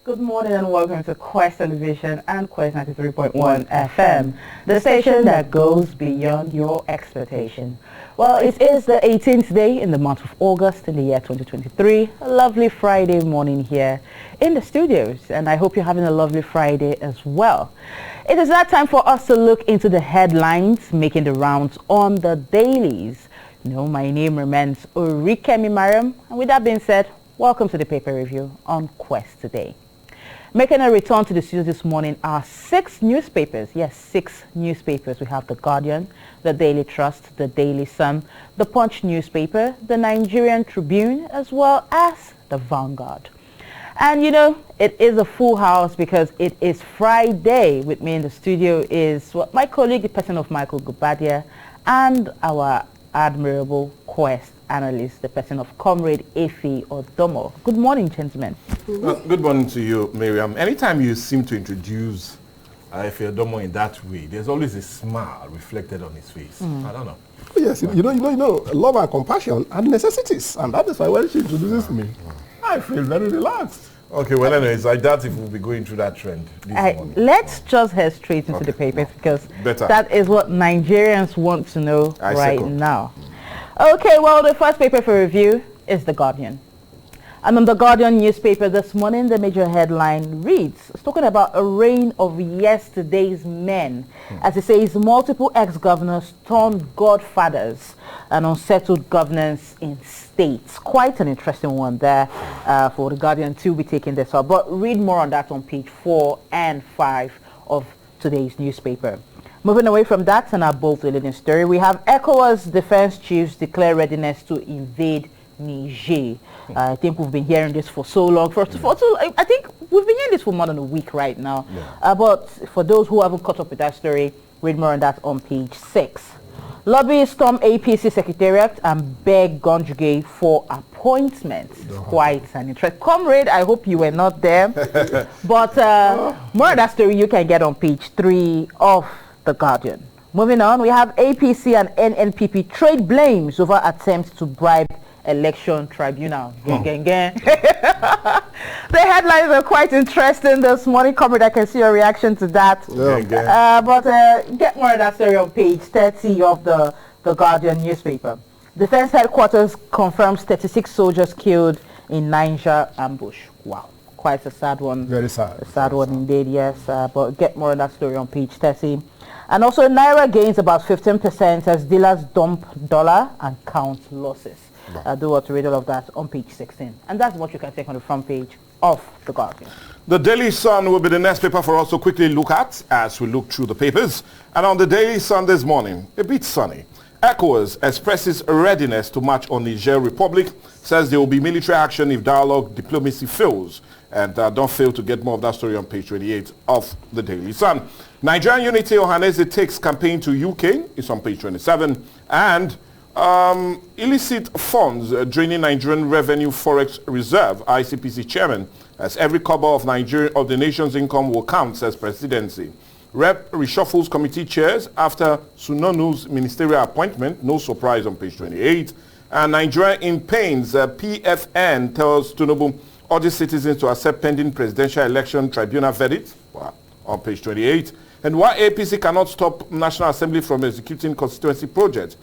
Good morning and welcome to Quest Television and Quest 93.1 FM, the station that goes beyond your expectation. Well, it is the 18th day in the month of August in the year 2023. A lovely Friday morning here in the studios, and I hope you're having a lovely Friday as well. It is that time for us to look into the headlines making the rounds on the dailies. You know, my name remains Orikemi Mariam, and with that being said, welcome to the paper review on Quest today. Making a return to the studio this morning are 6 newspapers. Yes, 6 newspapers. We have The Guardian, The Daily Trust, The Daily Sun, The Punch newspaper, The Nigerian Tribune, as well as The Vanguard. And you know, it is a full house because it is Friday. With me in the studio is my colleague, the person of Michael Gubadia, and our admirable Quest analyst, the person of Comrade Efi Odomo. Good morning, gentlemen. Good morning to you, Miriam. Anytime you seem to introduce Efi Odomo in that way, there's always a smile reflected on his face. I don't know. Yes, you know, love and compassion are necessities, and that is why when she introduces me, I feel very relaxed. Okay, well, anyways, I doubt if we'll be going through that trend this morning. Let's just head straight into the papers because that is what Nigerians want to know now. Okay, well, the first paper for review is The Guardian. And on The Guardian newspaper this morning, the major headline reads, it's talking about a reign of yesterday's men. As it says, multiple ex-governors turned godfathers and unsettled governance in states. Quite an interesting one there for The Guardian to be taking this up. But read more on that on page 4 and 5 of today's newspaper. Moving away from that and our bold leading story, we have ECOWAS defense chiefs declare readiness to invade Niger. I think we've been hearing this for so long. I think we've been hearing this for more than a week right now. But for those who haven't caught up with that story, read more on that on page 6. Lobbyists storm APC secretariat and beg Gonjuge for appointment. Quite an interest. Comrade, I hope you were not there. But more of that story you can get on page 3 of The Guardian. Moving on, we have APC and NNPP trade blames over attempts to bribe election tribunal. The headlines are quite interesting this morning. Comrade, I can see your reaction to that. But get more of that story on page 30 of the Guardian newspaper. Defense headquarters confirms 36 soldiers killed in Niger ambush. Wow, quite a sad one. Very sad. A sad one indeed, yes. But get more of that story on page 30. And also, Naira gains about 15% as dealers dump dollar and count losses. Do want to read all of that on page 16. And that's what you can take on the front page of The Guardian. The Daily Sun will be the next paper for us to quickly look at as we look through the papers. And on the Daily Sun this morning, a bit sunny. ECOWAS expresses readiness to march on Niger Republic, says there will be military action if dialogue diplomacy fails. And don't fail to get more of that story on page 28 of the Daily Sun. Nigerian Unity Ohaneze takes campaign to UK. It's on page 27. And illicit funds draining Nigerian Revenue Forex Reserve, ICPC chairman, as every kobo of the nation's income will count, says presidency. Rep reshuffles committee chairs after Sunonu's ministerial appointment, no surprise on page 28. And Nigeria in pains, PFN tells Tinubu urges citizens to accept pending presidential election tribunal verdict, on page 28. And why APC cannot stop National Assembly from executing constituency projects.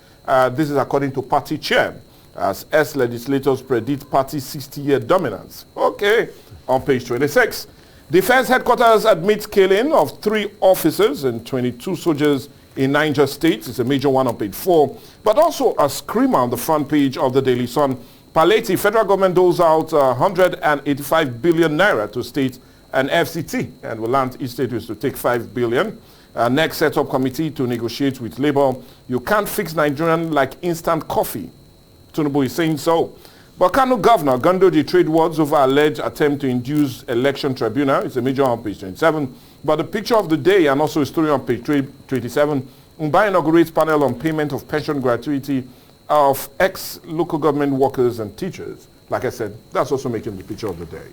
This is according to party chair, as legislators predict party's 60-year dominance. Okay, on page 26. Defense headquarters admits killing of 3 officers and 22 soldiers in Niger State. It's a major one on page 4. But also a screamer on the front page of the Daily Sun. Palliative, federal government doles out 185 billion naira to state and FCT, and will land each state is to take 5 billion. Next set up committee to negotiate with Labour. You can't fix Nigerian like instant coffee. Tinubu is saying so. But Kano Governor Gandoji trade words over alleged attempt to induce election tribunal. It's a major on page 27. But the picture of the day and also a story on page 27. Mumbai inaugurates panel on payment of pension gratuity of ex-local government workers and teachers. Like I said, that's also making the picture of the day.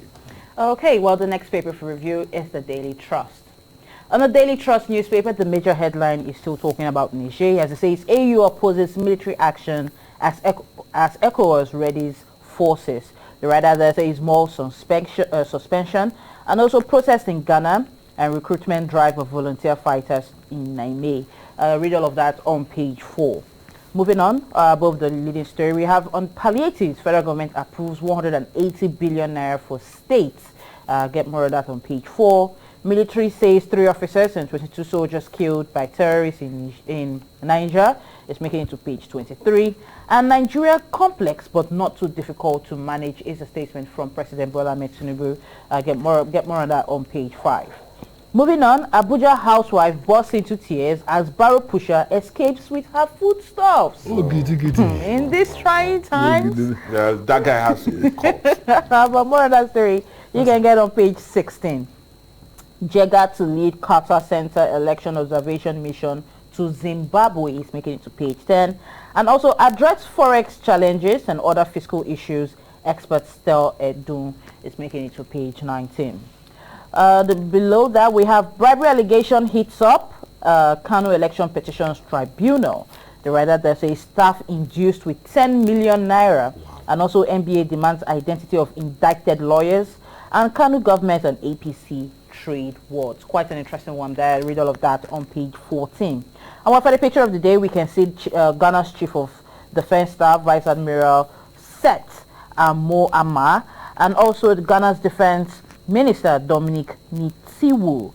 Okay, well, the next paper for review is the Daily Trust. On the Daily Trust newspaper, the major headline is still talking about Niger, as it says, AU opposes military action as ECOWAS readies forces The writer there says more suspension, and also protests in Ghana and recruitment drive of volunteer fighters in Niamey. Read all of that on page 4. Moving on, above the leading story, we have on palliatives, federal government approves 180 billion naira for states. Get more of that on page 4. Military says 3 officers and 22 soldiers killed by terrorists in Niger. It's making it to page 23. And Nigeria complex but not too difficult to manage is a statement from President Bola Ahmed Tinubu. Get more on that on page 5. Moving on, Abuja housewife bursts into tears as barrow pusher escapes with her foodstuffs. In this trying times. That guy has to be caught. But more on that story you can get on page 16. Jega to lead Carter Center election observation mission to Zimbabwe is making it to page 10. And also address forex challenges and other fiscal issues. Experts tell Edun is making it to page 19. Below that we have bribery allegation hits up Kano Election Petitions Tribunal. The writer there says staff induced with 10 million naira. Wow. And also NBA demands identity of indicted lawyers. And Kano government and APC trade wars. Quite an interesting one there. Read all of that on page 14. And for the picture of the day, we can see Ghana's Chief of Defense Staff, Vice Admiral Seth Mo Ama, and also Ghana's Defense Minister Dominic Nitiwu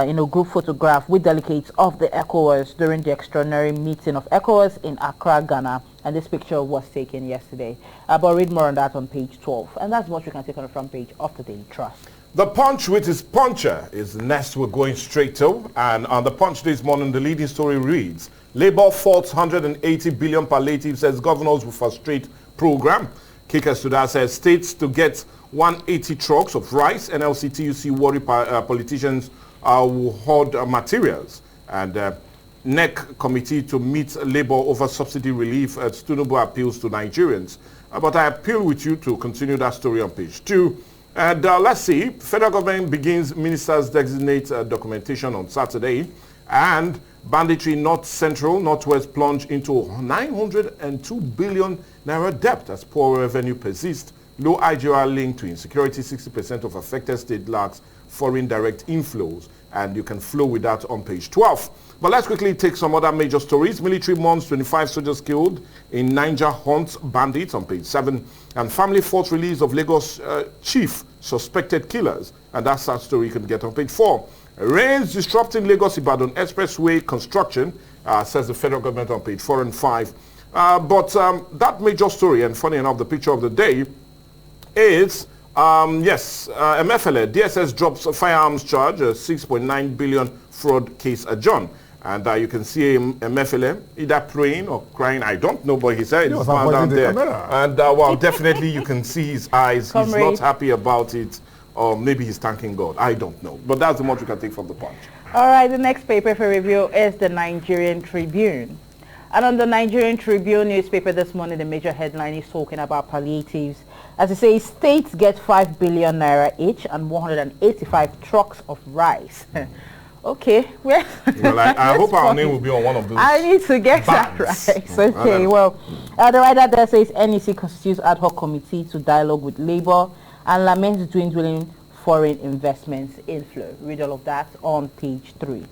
in a group photograph with delegates of the ECOWAS during the extraordinary meeting of ECOWAS in Accra, Ghana. And this picture was taken yesterday. But read more on that on page 12. And that's what you can take on the front page of the Daily Trust. The Punch with its puncher is the next we're going straight to. And on the Punch this morning, the leading story reads, Labour faults 180 billion palliatives as governors will frustrate program. Kickers to that says states to get 180 trucks of rice. NLC TUC worry politicians will hoard materials. And NEC committee to meet Labour over subsidy relief at Tinubu appeals to Nigerians. But I appeal with you to continue that story on page 2. And let's see, federal government begins ministers designate documentation on Saturday, and banditry North Central, Northwest plunge into 902 billion naira debt as poor revenue persists. Low IGR linked to insecurity, 60% of affected state lacks foreign direct inflows, and you can flow with that on page 12. But let's quickly take some other major stories. Military mourns 25 soldiers killed in Niger hunts bandits on page 7. And family force release of Lagos chief suspected killers. And that's that story you can get on page 4. Rains disrupting Lagos-Ibadan expressway construction, says the federal government on page 4 and 5. But that major story, and funny enough, the picture of the day, is, MFLA, DSS drops a firearms charge, a 6.9 billion fraud case adjourned. And you can see MFLA either praying or crying, I don't know, but he said it's found down there. And well, definitely you can see his eyes. He's not happy about it, or maybe he's thanking God. I don't know. But that's the much we can take from the Punch. All right, the next paper for review is the Nigerian Tribune. And on the Nigerian Tribune newspaper this morning, the major headline is talking about palliatives. As it says, states get 5 billion naira each and 185 trucks of rice. Okay, well, I hope our name will be on one of those. I need to get that right. Okay, well, the writer there says NEC constitutes ad hoc committee to dialogue with Labour and laments dwindling foreign investments inflow. Read all of that on page 3.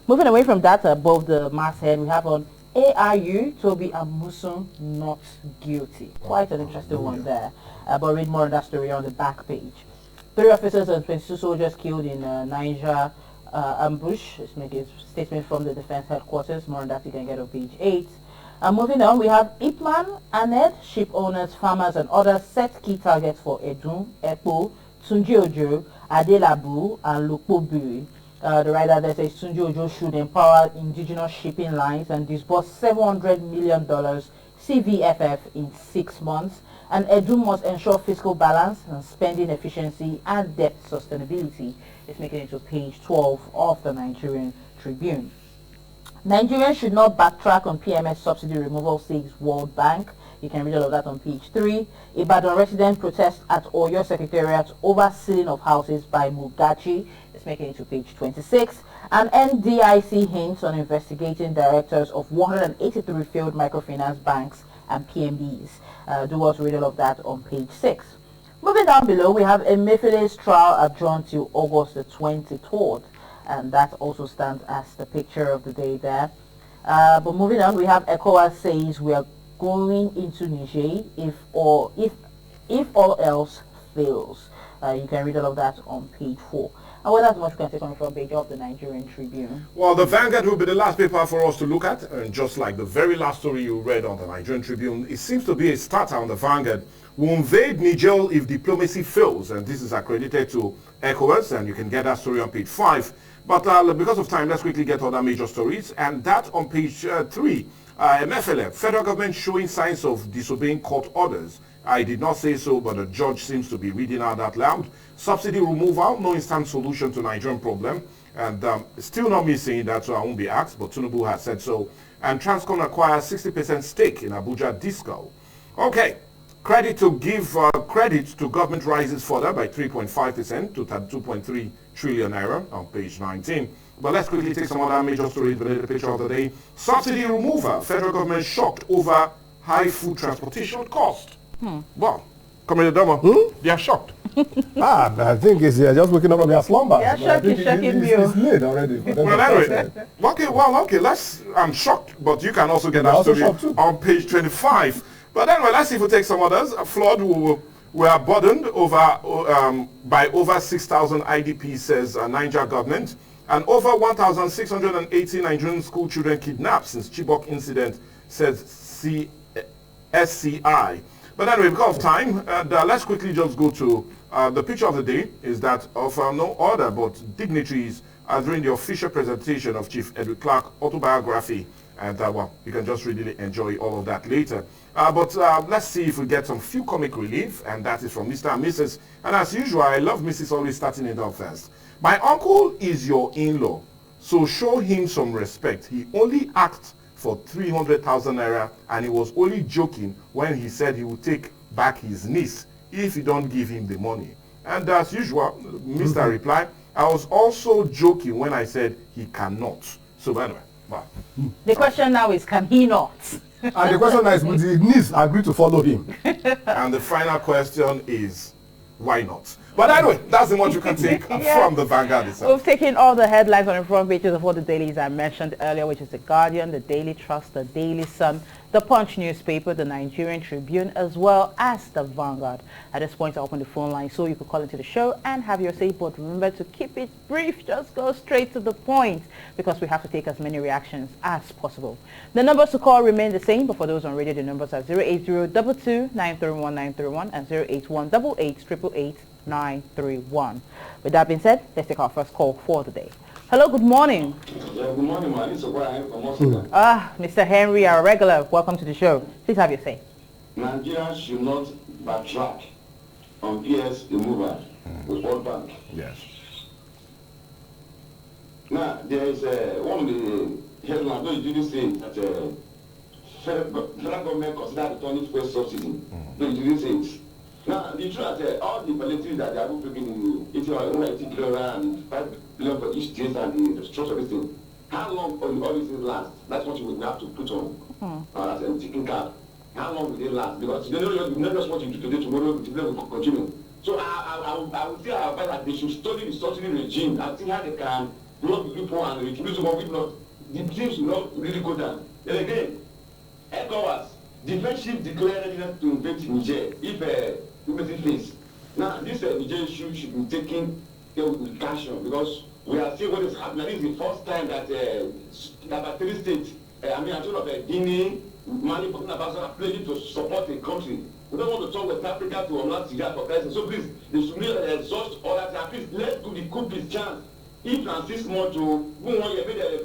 Moving away from that, above the masthead, we have on ARU, Toby Amusun not guilty. Quite an interesting one there. But read more on that story on the back page. 3 officers and 22 soldiers killed in Niger ambush. It's making a statement from the defense headquarters. More on that you can get on page 8. Moving on, we have Ipman, Aned, ship owners, farmers and others set key targets for Edun, Epo, Tunji Ojo, Adelabu and Lukobiri. The writer there says Tunji Ojo should empower indigenous shipping lines and disburse $700 million CVFF in 6 months. And Edu must ensure fiscal balance and spending efficiency and debt sustainability. It's making it to page 12 of the Nigerian Tribune. Nigerians should not backtrack on PMS subsidy removal, says World Bank. You can read all of that on page 3. Ibadan resident protests at Oyo Secretariat over ceiling of houses by Mugachi. It's making it to page 26. And NDIC hints on investigating directors of 183 failed microfinance banks and PMBs. Do also read all of that on page 6. Moving down below, we have Emefele's trial adjourned to August the 23rd, and that also stands as the picture of the day there. But moving on, we have ECOWAS says we are going into Niger if all else fails. You can read all of that on page 4. And well, that's much we can take on from page of the Nigerian Tribune. Well, the Vanguard will be the last paper for us to look at. And just like the very last story you read on the Nigerian Tribune, it seems to be a starter on the Vanguard. We invade Niger if diplomacy fails. And this is accredited to ECOWAS, and you can get that story on page 5. But because of time, let's quickly get other major stories. And that on page 3. Emefele, federal government showing signs of disobeying court orders. I did not say so, but the judge seems to be reading out that loud. Subsidy removal, no instant solution to Nigerian problem. And still not me saying that, so I won't be asked, but Tinubu has said so. And Transcom acquires 60% stake in Abuja Disco. Okay, credit to government rises further by 3.5% to 2.3 trillion naira on page 19. But let's quickly take some other major stories beneath the picture of the day. Subsidy removal, federal government shocked over high food transportation cost. Well, Comrade Adama, they are shocked. I think it's just waking up from their slumber. Yeah, shocking me. It's late already. Well, anyway, I'm shocked, but you can also get that story on page 25. But anyway, let's see if we take some others. A flood were burdened by over 6,000 IDPs, says Niger government, and over 1,680 Nigerian school children kidnapped since Chibok incident, says SCI. But anyway, because of time, let's quickly just go to the picture of the day is that of no other but dignitaries during the official presentation of Chief Edward Clark autobiography. And well, you can just really enjoy all of that later. But let's see if we get some few comic relief, and that is from Mr. and Mrs. And as usual, I love Mrs. always starting it off first. My uncle is your in-law, so show him some respect. He only asked for 300,000 naira, and he was only joking when he said he would take back his niece if you don't give him the money. And as usual, Mr. replied, I was also joking when I said he cannot. So anyway, well. The question now is, can he not? And the question now is, would the niece agree to follow him? And the final question is, why not? But anyway, that's the one you can take from the Vanguard itself. We've taken all the headlines on the front pages of all the dailies I mentioned earlier, which is the Guardian, the Daily Trust, the Daily Sun, the Punch newspaper, the Nigerian Tribune, as well as the Vanguard. At this point, I'll open the phone line so you could call into the show and have your say, but remember to keep it brief. Just go straight to the point, because we have to take as many reactions as possible. The numbers to call remain the same, but for those on radio, the numbers are 080-22-931-931 and 081-88-888-931. With that being said, let's take our first call for the day. Hello, good morning. Yeah, good morning, man. It's Brian from Moscow. Mr. Henry, our regular, welcome to the show. Please have your say. Nigeria should not backtrack on PS removal with World Bank. Yes. Now, there is one of the headlines that you didn't say that federal government consider returning fuel subsidy. No, you didn't say it. Now, the truth is all the palliatives that they are bringing in, 80 billion and 5 billion for each state and the structure of this thing, how long will all these things last? That's what you would have to put on as a ticking card. How long will they last? Because you never just want to do today, tomorrow, today will continue. So I would say that they should study the subsidy regime and see how they can block the people and reduce them, if not, the things will not really go down. Then again, ECOWAS, defense chief declared readiness to invade Niger if diplomacy fails. Now, this Niger issue should be taken with caution, because we are seeing what is happening. This is the first time that about 3 states, I'm talking of Guinea, Mali, Burkina Faso are pledging to support a country. We don't want to turn West Africa to unlock Syria for crisis. So please, they should really exhaust all that. At least let's do the coup his chance. If in 6 months to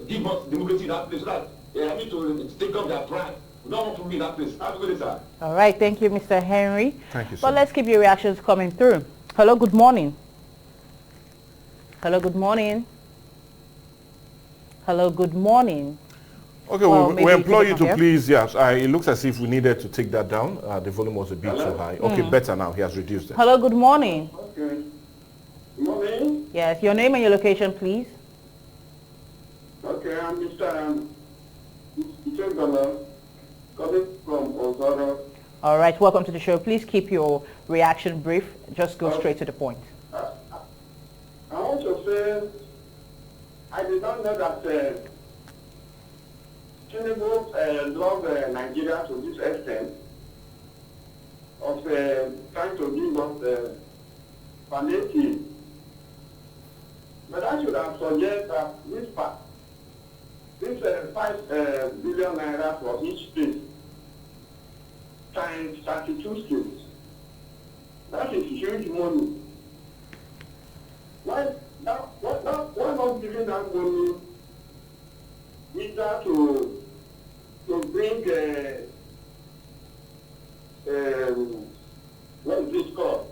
give us democracy in that place, so that they need to take up their pride. We don't want to be in that place. Have a good day, sir. All right, thank you, Mr. Henry. Thank you, sir. But let's keep your reactions coming through. Hello, good morning. Hello, good morning. Hello, good morning. Okay, well, we implore you to please, yes, it looks as if we needed to take that down. The volume was a bit too high. Okay, better now. He has reduced it. Hello, good morning. Okay. Good morning. Yes, your name and your location, please. Okay, I'm Mr. Chengala, coming from Ozora. All right, welcome to the show. Please keep your reaction brief. Just go straight to the point. I want to say, I did not know that Tinubu loved Nigeria to this extent of trying to give us palliative. But I should have suggested that this 5 billion naira for each state times 32 states. That is huge money. Why not giving that money either to bring what is this called?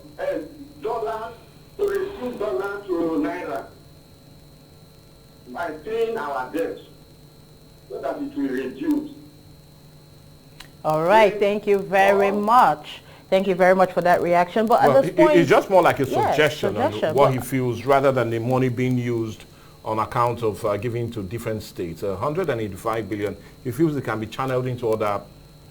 Dollars, to reduce dollars to naira by paying our debt so that it will reduce. All right, thank you very much. Thank you very much for that reaction. But at this point, it's just more like a suggestion, yes, on what he feels, rather than the money being used on account of giving to different states. 185 billion, he feels it can be channeled into other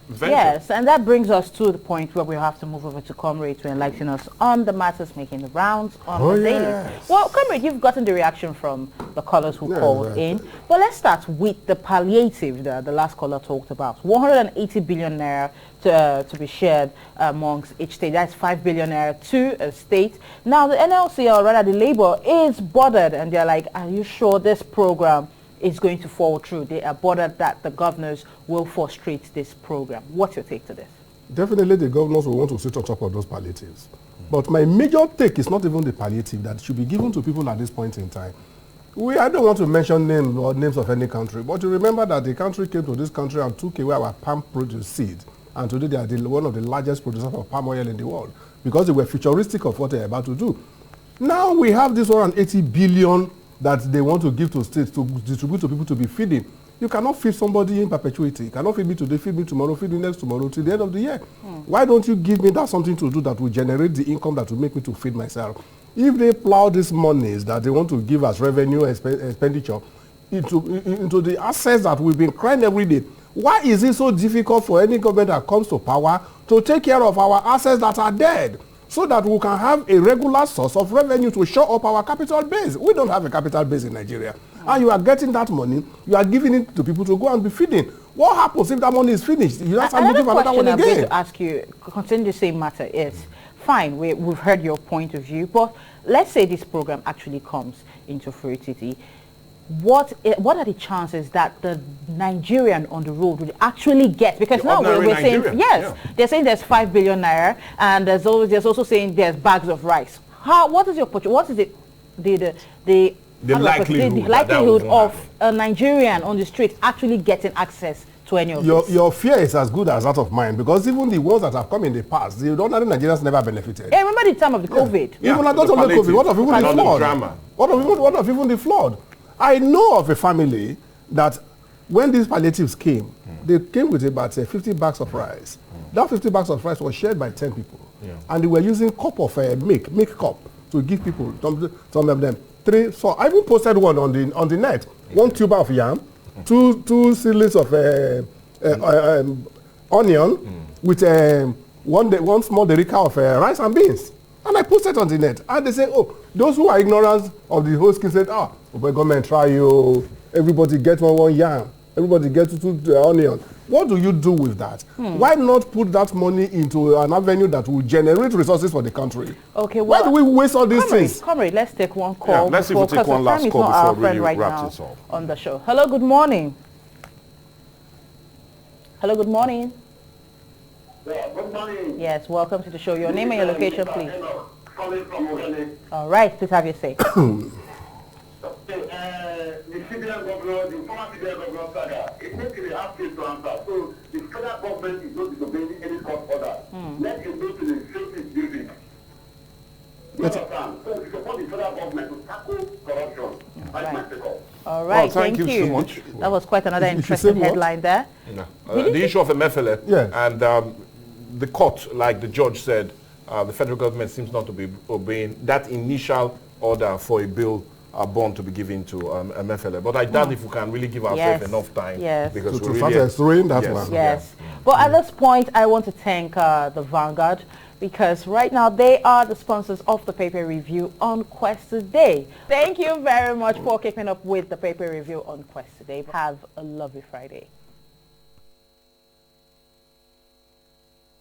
ventures. Yes, and that brings us to the point where we have to move over to Comrade to enlighten us on the matters making the rounds on the daily. Well, Comrade, you've gotten the reaction from the callers who called in. But let's start with the palliative that the last caller talked about. 180 billion naira to be shared amongst each state. That's 5 billion naira to a state. Now, the NLC, or rather the Labour, is bothered, and they're like, are you sure this program is going to fall through? They are bothered that the governors will frustrate this program. What's your take to this? Definitely the governors will want to sit on top of those palliatives. But my major take is not even the palliative that should be given to people at this point in time. I don't want to mention names or names of any country, but you remember that the country came to this country and took away our palm produce seed. And today they are one of the largest producers of palm oil in the world because they were futuristic of what they are about to do. Now we have this 180 billion that they want to give to states to distribute to people to be feeding. You cannot feed somebody in perpetuity. You cannot feed me today, feed me tomorrow, feed me next tomorrow till the end of the year. Why don't you give me that something to do that will generate the income that will make me to feed myself? If they plow these monies that they want to give as revenue expenditure into the assets that we've been crying every day, why is it so difficult for any government that comes to power to take care of our assets that are dead, so that we can have a regular source of revenue to show up our capital base? We don't have a capital base in Nigeria. And you are getting that money, you are giving it to people to go and be feeding. What happens if that money is finished? You have to give another one again. I'm going to ask you, concerning the same matter, is, fine, we've heard your point of view, but let's say this program actually comes into fruition. What are the chances that the Nigerian on the road will actually get? Because now we're saying, they're saying there's 5 billion naira, and there's also saying there's bags of rice. What is the likelihood of a Nigerian on the street actually getting access to any of this? Your fear is as good as that of mine, because even the ones that have come in the past, the ordinary Nigerians never benefited. Hey, remember the time of the COVID? Even not only COVID, what of even the flood? What of even the flood? I know of a family that when these palliatives came, they came with about 50 bags of rice. That 50 bags of rice was shared by 10 people. And they were using cup of milk cup to give people, some of them. 3, so I even posted one on the net. 1 tuber of yam, two seedlings of onion, with one small derica of rice and beans. And I posted on the net. And they say, oh, those who are ignorant of the whole scheme said, but government try you, everybody get one yam, everybody get 2 onion. What do you do with that? Why not put that money into an avenue that will generate resources for the country? Okay, well, why do we waste all these things? Comrade, let's take one call. Yeah, let's see if we take one last call before we really wrap this up on the show. Hello, good morning. Hello, good morning. Yeah, good morning. Yes, welcome to the show. Your name and your location, please. Calling from Ogene. All right, please have your say. The federal governor, the former federal governor saga, it makes it hard to answer. So the federal government is not disobeying any court order. Let it go to the safety building. You understand? So we support the federal government to tackle corruption. That's my take. All right, well, thank you so much. That was quite another interesting headline there. The issue of Emefiele, and the court, like the judge said, the federal government seems not to be obeying that initial order for a bill a bond to be given to MFLA. But I doubt if we can really give ourselves enough time. Because to start extracting that one. Yes. But at this point, I want to thank the Vanguard, because right now they are the sponsors of the paper review on Quest Today. Thank you very much for keeping up with the paper review on Quest Today. Have a lovely Friday.